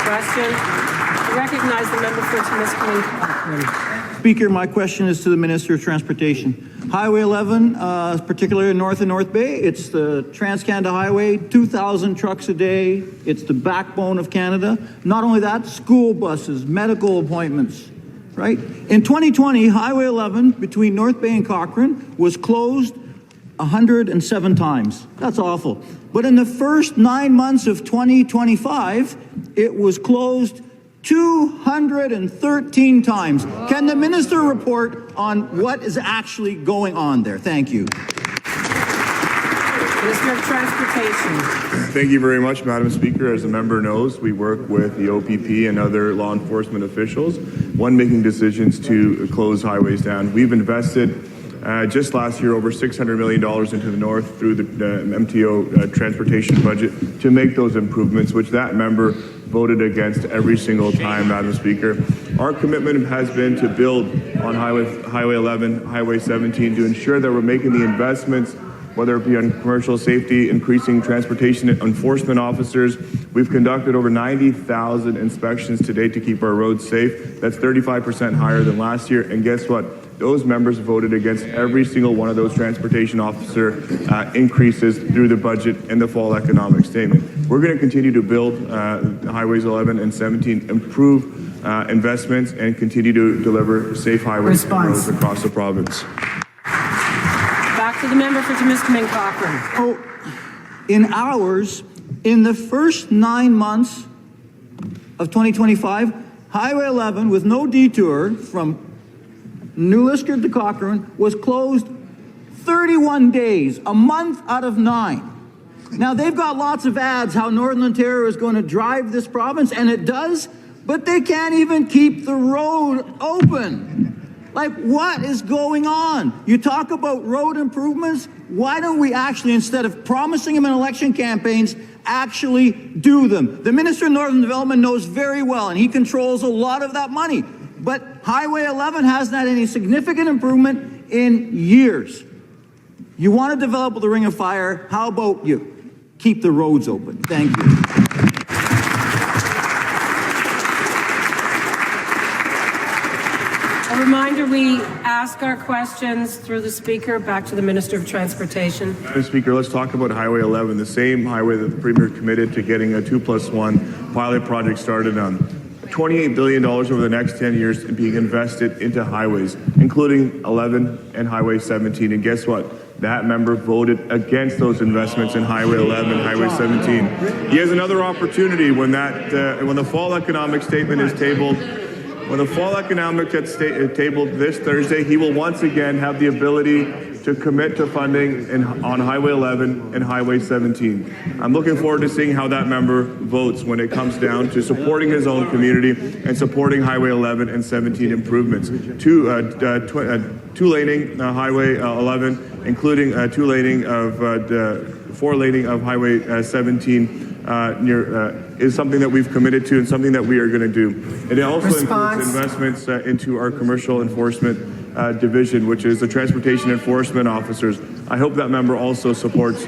question. I recognize the member for Timiskaming. Speaker, my question is to the Minister of Transportation. Highway 11, particularly in North and North Bay, it's the Trans-Canada Highway, 2,000 trucks a day. It's the backbone of Canada. Not only that, school buses, medical appointments, right? In 2020, Highway 11 between North Bay and Cochrane was closed 107 times. That's awful. But in the first 9 months of 2025, it was closed 213 times. Can the minister report on what is actually going on there? Thank you. Minister of Transportation. Thank you very much, Madam Speaker. As the member knows, we work with the OPP and other law enforcement officials when making decisions to close highways down. We've invested just last year over $600 million into the north through the MTO transportation budget to make those improvements, which that member voted against every single time, Madam Speaker. Our commitment has been to build on Highway 11, Highway 17 to ensure that we're making the investments, whether it be on commercial safety, increasing transportation enforcement officers. We've conducted over 90,000 inspections to date to keep our roads safe. That's 35% higher than last year. And guess what? Those members voted against every single one of those transportation officer increases through the budget and the fall economic statement. We're going to continue to build Highways 11 and 17, improve investments, and continue to deliver safe highways and roads across the province. Back to the member for Timiskaming Cochrane. Oh, in hours, in the first 9 months of 2025, Highway 11, with no detour from New Liskeard to Cochrane, was closed 31 days, a month out of 9. Now, they've got lots of ads how Northern Ontario is going to drive this province, and it does, but they can't even keep the road open. Like, what is going on? You talk about road improvements. Why don't we actually, instead of promising them in election campaigns, actually do them? The Minister of Northern Development knows very well, and he controls a lot of that money. But Highway 11 hasn't had any significant improvement in years. You want to develop the Ring of Fire, how about you keep the roads open? Thank you. A reminder, we ask our questions through the Speaker. Back to the Minister of Transportation. Madam Speaker, let's talk about Highway 11, the same highway that the Premier committed to getting a 2+1 pilot project started on. $28 billion over the next 10 years being invested into highways, including 11 and Highway 17. And guess what? That member voted against those investments in Highway 11, Highway 17. He has another opportunity when the fall economic statement is tabled. When the fall economic gets tabled this Thursday, he will once again have the ability to commit to funding on Highway 11 and Highway 17. I'm looking forward to seeing how that member votes when it comes down to supporting his own community and supporting Highway 11 and 17 improvements. Two-laning Highway 11, including four-laning of Highway 17 is something that we've committed to and something that we are going to do. It also includes investments into our commercial enforcement division, which is the transportation enforcement officers. I hope that member also supports